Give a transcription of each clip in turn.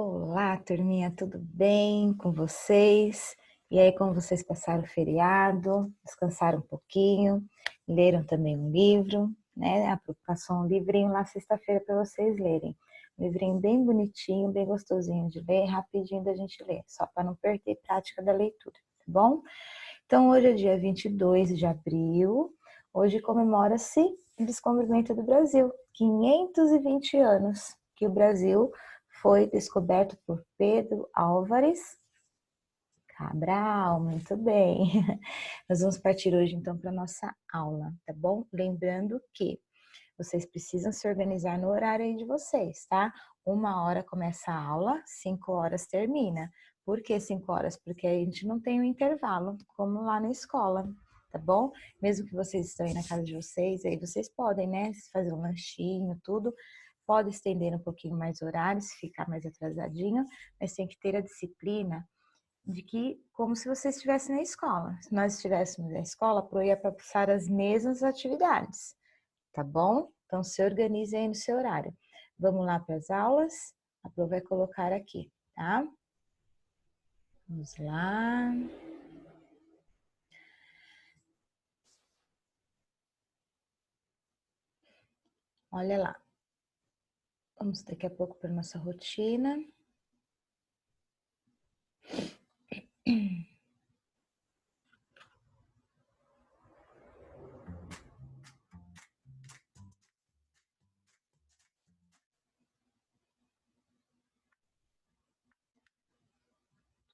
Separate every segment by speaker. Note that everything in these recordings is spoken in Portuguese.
Speaker 1: Olá, turminha, tudo bem com vocês? E aí, como vocês passaram o feriado? Descansaram um pouquinho? Leram também um livro, né? A passou um livrinho lá sexta-feira para vocês lerem. Um livrinho bem bonitinho, bem gostosinho de ler, rapidinho da gente ler, só para não perder prática da leitura, tá bom? Então, hoje é dia 22 de abril, hoje comemora-se o descobrimento do Brasil, 520 anos que o Brasil foi descoberto por Pedro Álvares Cabral, muito bem. Nós vamos partir hoje então para a nossa aula, tá bom? Lembrando que vocês precisam se organizar no horário aí de vocês, tá? 1 hora começa a aula, 5 horas termina. Por que 5 horas? Porque a gente não tem um intervalo, como lá na escola, tá bom? Mesmo que vocês estão aí na casa de vocês, aí vocês podem, né? Fazer um lanchinho, tudo. Pode estender um pouquinho mais o horário, se ficar mais atrasadinho, mas tem que ter a disciplina de que, como se você estivesse na escola. Se nós estivéssemos na escola, pro ia passar as mesmas atividades, tá bom? Então, se organize aí no seu horário. Vamos lá para as aulas? A Pro vai colocar aqui, tá? Vamos lá. Olha lá. Vamos daqui a pouco para nossa rotina.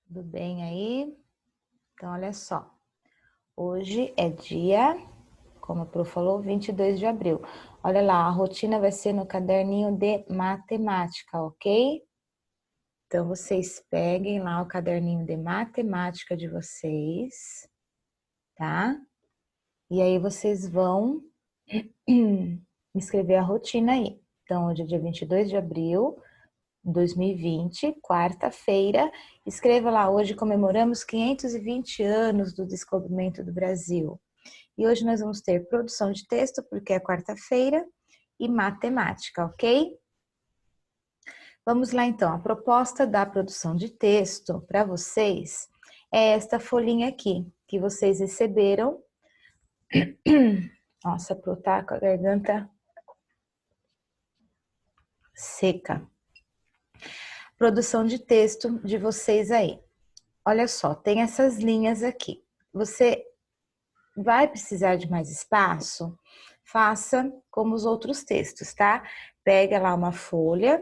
Speaker 1: Tudo bem aí? Então, olha só. Hoje é dia, como a Pro falou, 22 de abril. Olha lá, a rotina vai ser no caderninho de matemática, ok? Então, vocês peguem lá o caderninho de matemática de vocês, tá? E aí, vocês vão escrever a rotina aí. Então, hoje é dia 22 de abril de 2020, quarta-feira. Escreva lá, hoje comemoramos 520 anos do descobrimento do Brasil. E hoje nós vamos ter produção de texto, porque é quarta-feira, e matemática, ok? Vamos lá então, a proposta da produção de texto para vocês é esta folhinha aqui, que vocês receberam. Nossa, Pro tá com a garganta seca. Produção de texto de vocês aí. Olha só, tem essas linhas aqui. Você vai precisar de mais espaço? Faça como os outros textos, tá? Pega lá uma folha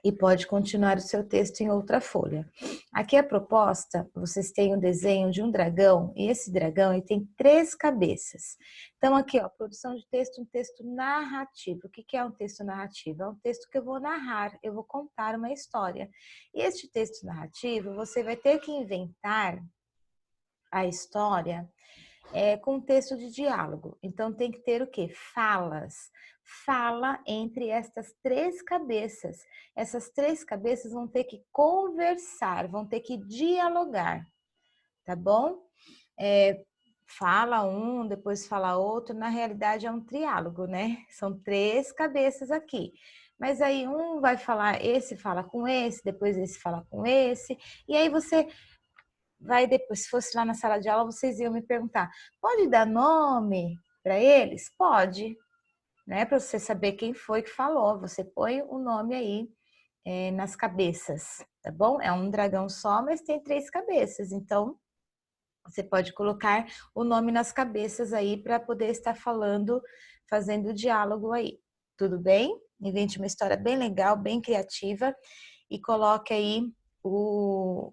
Speaker 1: e pode continuar o seu texto em outra folha. Aqui a proposta, vocês têm o desenho de um dragão, e esse dragão ele tem 3 cabeças. Então aqui, ó, produção de texto, um texto narrativo. O que é um texto narrativo? É um texto que eu vou narrar, eu vou contar uma história. E este texto narrativo, você vai ter que inventar a história com texto de diálogo. Então tem que ter o quê? Falas. Fala entre estas 3 cabeças. Essas 3 cabeças vão ter que conversar, vão ter que dialogar, tá bom? Fala um, depois fala outro, na realidade é um triálogo, né? São 3 cabeças aqui. Mas aí um vai falar, esse fala com esse, depois esse fala com esse, e aí você vai depois, se fosse lá na sala de aula, vocês iam me perguntar, pode dar nome para eles? Pode, né? Para você saber quem foi que falou, você põe o nome aí nas cabeças, tá bom? É um dragão só, mas tem 3 cabeças, então você pode colocar o nome nas cabeças aí para poder estar falando, fazendo o diálogo aí, tudo bem? Invente uma história bem legal, bem criativa e coloque aí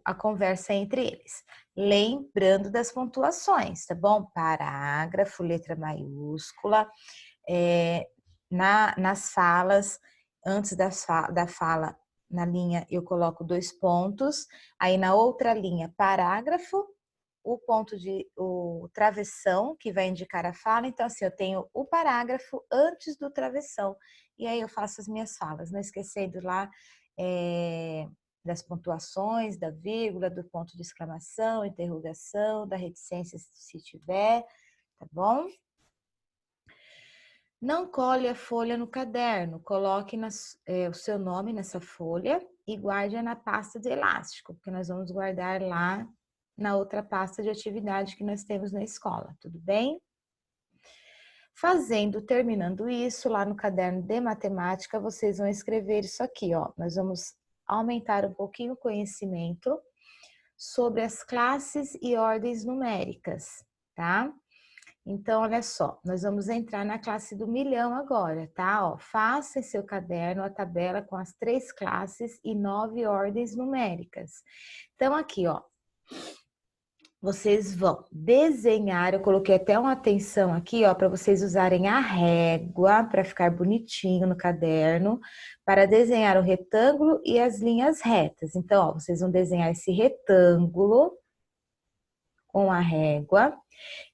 Speaker 1: a conversa entre eles. Lembrando das pontuações, tá bom? Parágrafo, letra maiúscula, nas falas, antes da fala, na linha eu coloco 2 pontos, aí na outra linha, parágrafo, o travessão, que vai indicar a fala. Então, assim, eu tenho o parágrafo antes do travessão, e aí eu faço as minhas falas, não esquecendo lá das pontuações, da vírgula, do ponto de exclamação, interrogação, da reticência se tiver, tá bom? Não cole a folha no caderno, coloque o seu nome nessa folha e guarde na pasta de elástico, porque nós vamos guardar lá na outra pasta de atividade que nós temos na escola, tudo bem? Terminando isso, lá no caderno de matemática, vocês vão escrever isso aqui, ó. Nós vamos aumentar um pouquinho o conhecimento sobre as classes e ordens numéricas, tá? Então, olha só, nós vamos entrar na classe do milhão agora, tá? Ó, faça em seu caderno a tabela com as 3 classes e 9 ordens numéricas. Então, aqui, ó, vocês vão desenhar, eu coloquei até uma atenção aqui, ó, para vocês usarem a régua para ficar bonitinho no caderno, para desenhar o retângulo e as linhas retas. Então, ó, vocês vão desenhar esse retângulo com a régua,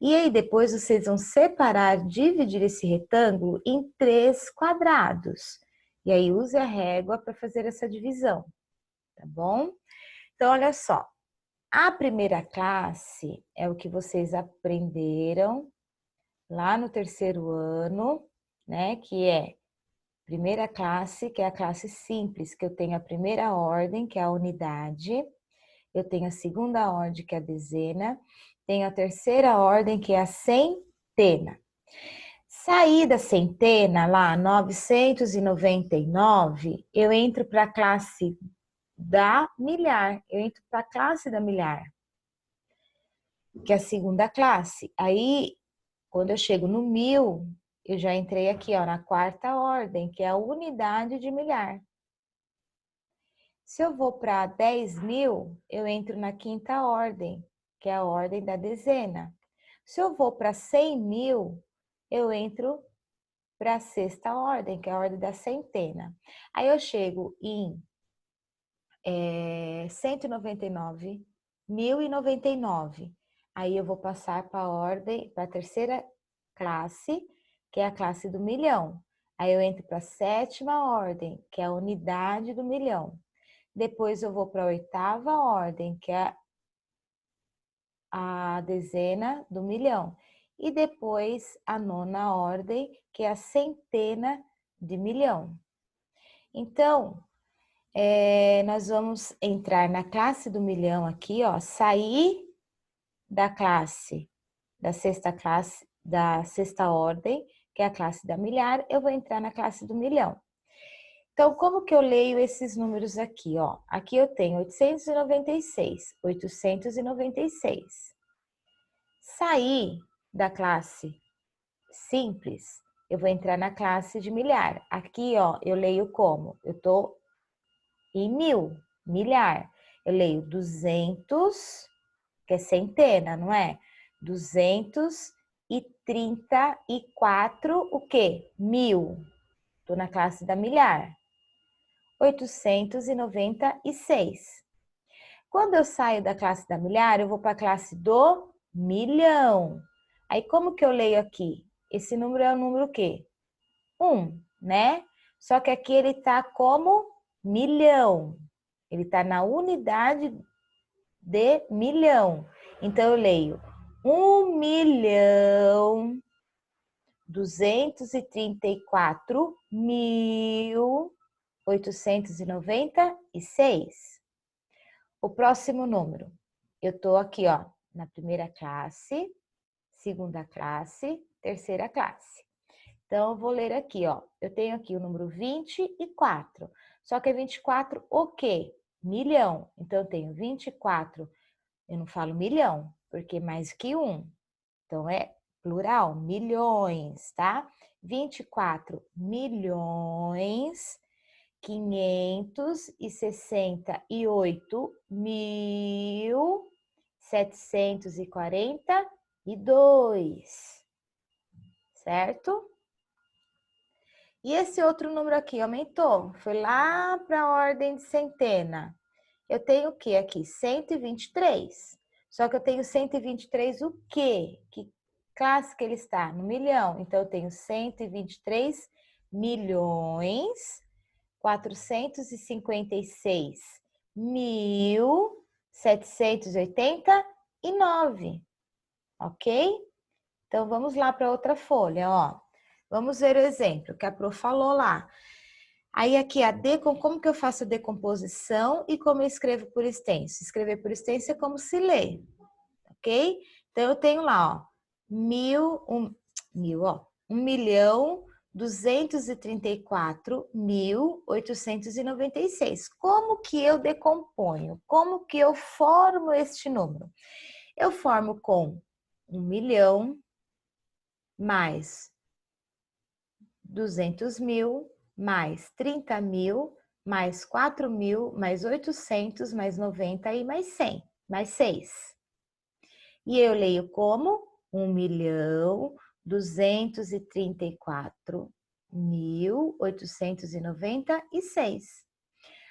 Speaker 1: e aí depois vocês vão separar, dividir esse retângulo em 3 quadrados. E aí use a régua para fazer essa divisão, tá bom? Então, olha só. A primeira classe é o que vocês aprenderam lá no 3º ano, né? Que é primeira classe, que é a classe simples, que eu tenho a primeira ordem, que é a unidade, eu tenho a segunda ordem, que é a dezena, tenho a terceira ordem, que é a centena. Saí da centena, lá, 999, eu entro para a classe da milhar, eu entro para a classe da milhar, que é a segunda classe. Aí, quando eu chego no 1000, eu já entrei aqui, ó, na 4ª ordem, que é a unidade de milhar. Se eu vou para 10.000, eu entro na 5ª ordem, que é a ordem da dezena. Se eu vou para 100.000, eu entro para a 6ª ordem, que é a ordem da centena. Aí eu chego em 199, 1099. Aí eu vou passar para a ordem, para a terceira classe, que é a classe do milhão. Aí eu entro para a 7ª ordem, que é a unidade do milhão. Depois eu vou para a 8ª ordem, que é a dezena do milhão. E depois a 9ª ordem, que é a centena de milhão. Então, nós vamos entrar na classe do milhão aqui, ó, sair da classe, da 6ª classe, da 6ª ordem, que é a classe da milhar, eu vou entrar na classe do milhão. Então, como que eu leio esses números aqui, ó? Aqui eu tenho 896, 896. Sair da classe simples, eu vou entrar na classe de milhar. Aqui, ó, eu leio como? Eu tô em 1000, milhar. Eu leio 200, que é centena, não é? 234, o quê? 1000. Tô na classe da milhar. 896. Quando eu saio da classe da milhar, eu vou para a classe do milhão. Aí, como que eu leio aqui? Esse número é o número o quê? 1, né? Só que aqui ele tá como milhão. Ele tá na unidade de milhão. Então, eu leio 1.234.896. O próximo número, eu tô aqui, ó, na primeira classe, segunda classe, terceira classe. Então, eu vou ler aqui, ó. Eu tenho aqui o número 24. Só que é 24 o quê? Milhão. Então, eu tenho 24. Eu não falo milhão, porque mais que 1. Então, é plural, milhões, tá? 24 milhões, 568.742, certo? E esse outro número aqui aumentou, foi lá para a ordem de centena. Eu tenho o que aqui? 123. Só que eu tenho 123 o quê? Que classe que ele está? No milhão. Então, eu tenho 123 milhões 456.789. Ok? Então, vamos lá para outra folha, ó. Vamos ver o exemplo que a Pro falou lá. Aí aqui, como que eu faço a decomposição e como eu escrevo por extenso? Escrever por extenso é como se lê, ok? Então, eu tenho lá, ó, 1.234.896. Como que eu decomponho? Como que eu formo este número? Eu formo com 1 milhão mais 200 mil, mais 30 mil, mais 4 mil, mais 800, mais 90 e mais 100, mais 6. E eu leio como 1.234.896.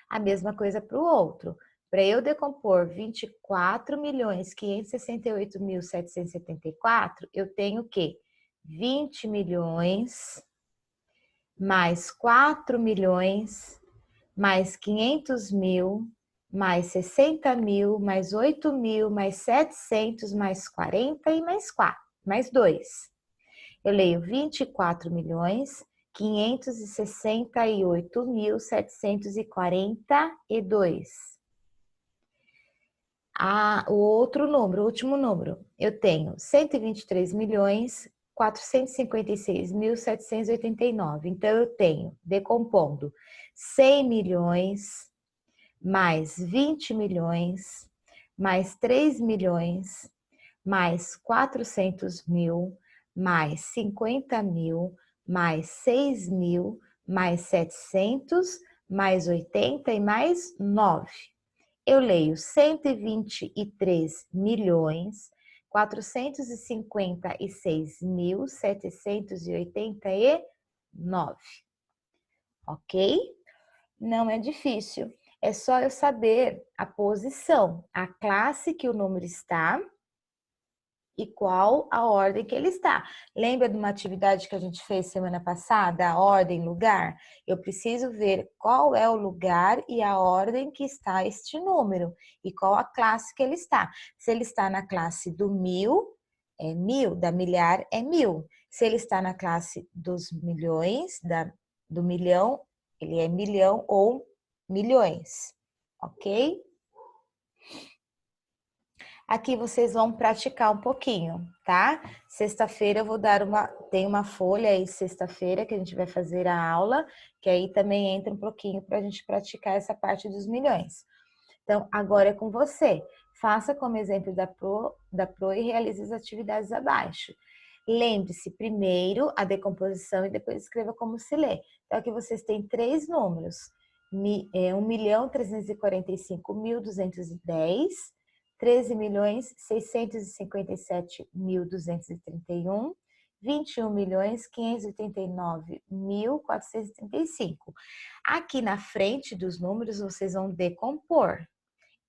Speaker 1: A mesma coisa para o outro. Para eu decompor 24.568.774, eu tenho o quê? 20 milhões mais 4 milhões, mais 500 mil, mais 60 mil, mais 8 mil, mais 700, mais 40 e mais 4, mais 2. Eu leio 24 milhões, 568.742. O outro número, o último número, eu tenho 123 milhões, 456.789. Então, eu tenho, decompondo, 100 milhões, mais 20 milhões, mais 3 milhões, mais 400 mil, mais 50 mil, mais 6 mil, mais 700, mais 80 e mais 9. Eu leio 123 milhões, 456.789, ok? Não é difícil, é só eu saber a posição, a classe que o número está e qual a ordem que ele está. Lembra de uma atividade que a gente fez semana passada, a ordem, lugar? Eu preciso ver qual é o lugar e a ordem que está este número e qual a classe que ele está. Se ele está na classe do 1000, é 1000, da milhar é 1000. Se ele está na classe dos milhões, do milhão, ele é milhão ou milhões, ok? Aqui vocês vão praticar um pouquinho, tá? Sexta-feira eu vou tem uma folha aí sexta-feira que a gente vai fazer a aula, que aí também entra um pouquinho para a gente praticar essa parte dos milhões. Então, agora é com você. Faça como exemplo da Pro e realize as atividades abaixo. Lembre-se primeiro a decomposição e depois escreva como se lê. Então, aqui vocês têm 3 números. 1.345.210, 13.657.231, 21.589.435. Aqui na frente dos números, vocês vão decompor.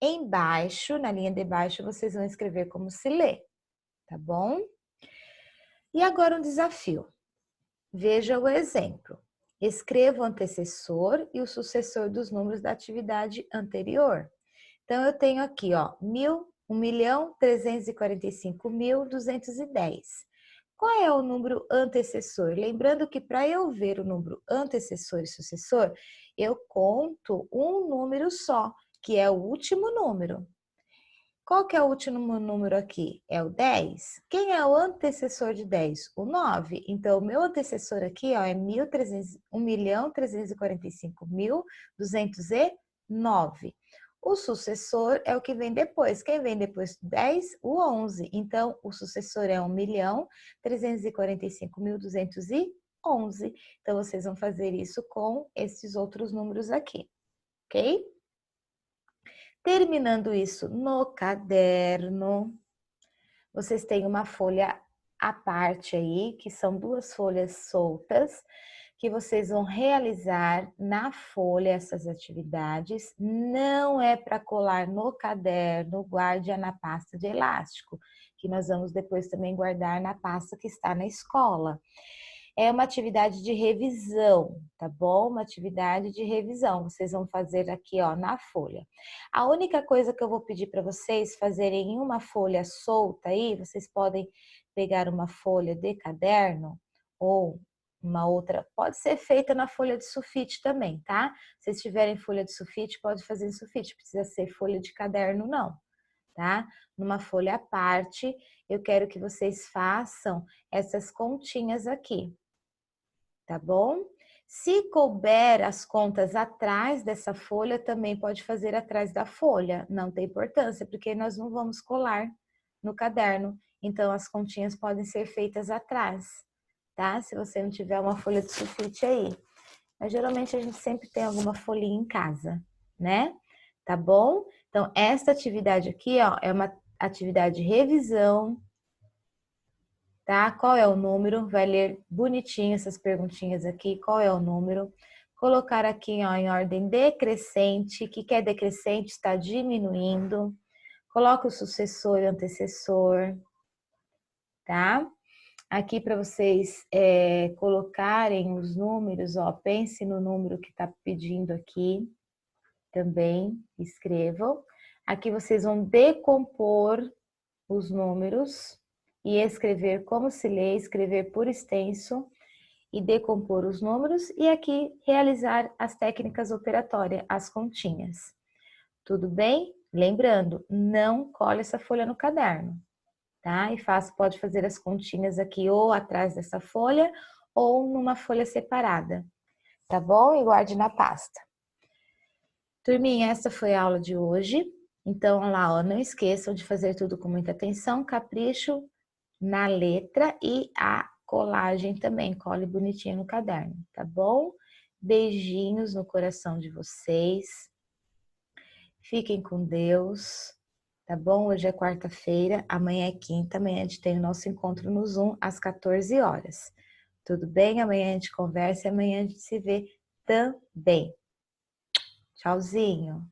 Speaker 1: Embaixo, na linha de baixo, vocês vão escrever como se lê, tá bom? E agora um desafio. Veja o exemplo. Escreva o antecessor e o sucessor dos números da atividade anterior. Então, eu tenho aqui, ó, 1.345.210. Qual é o número antecessor? Lembrando que para eu ver o número antecessor e sucessor, eu conto um número só, que é o último número. Qual que é o último número aqui? É o 10. Quem é o antecessor de 10? O 9. Então, o meu antecessor aqui, ó, é 1.345.209. O sucessor é o que vem depois. Quem vem depois do 10? O 11. Então, o sucessor é 1.345.211. Então, vocês vão fazer isso com esses outros números aqui, ok? Terminando isso no caderno, vocês têm uma folha à parte aí, que são 2 folhas soltas, que vocês vão realizar na folha essas atividades. Não é para colar no caderno, guarde-a na pasta de elástico, que nós vamos depois também guardar na pasta que está na escola. É uma atividade de revisão, tá bom? Uma atividade de revisão. Vocês vão fazer aqui, ó, na folha. A única coisa que eu vou pedir para vocês fazerem em uma folha solta aí, vocês podem pegar uma folha de caderno ou uma outra, pode ser feita na folha de sulfite também, tá? Se vocês tiverem folha de sulfite, pode fazer em sulfite, precisa ser folha de caderno não, tá? Numa folha à parte, eu quero que vocês façam essas continhas aqui, tá bom? Se couber as contas atrás dessa folha, também pode fazer atrás da folha, não tem importância, porque nós não vamos colar no caderno, então as continhas podem ser feitas atrás, tá? Se você não tiver uma folha de sulfite aí. Mas geralmente a gente sempre tem alguma folhinha em casa, né? Tá bom? Então, esta atividade aqui, ó, é uma atividade de revisão, tá? Qual é o número? Vai ler bonitinho essas perguntinhas aqui. Qual é o número? Colocar aqui, ó, em ordem decrescente. O que é decrescente? Está diminuindo. Coloca o sucessor e o antecessor, tá? Aqui para vocês colocarem os números, ó, pense no número que está pedindo aqui também, escrevam. Aqui vocês vão decompor os números e escrever como se lê, escrever por extenso e decompor os números e aqui realizar as técnicas operatórias, as continhas. Tudo bem? Lembrando, não cole essa folha no caderno, tá? E pode fazer as continhas aqui ou atrás dessa folha ou numa folha separada, tá bom? E guarde na pasta. Turminha, essa foi a aula de hoje. Então, lá, ó, não esqueçam de fazer tudo com muita atenção, capricho na letra e a colagem também, cole bonitinho no caderno, tá bom? Beijinhos no coração de vocês. Fiquem com Deus, tá bom? Hoje é quarta-feira, amanhã é quinta, amanhã a gente tem o nosso encontro no Zoom às 14 horas. Tudo bem? Amanhã a gente conversa e amanhã a gente se vê também. Tchauzinho!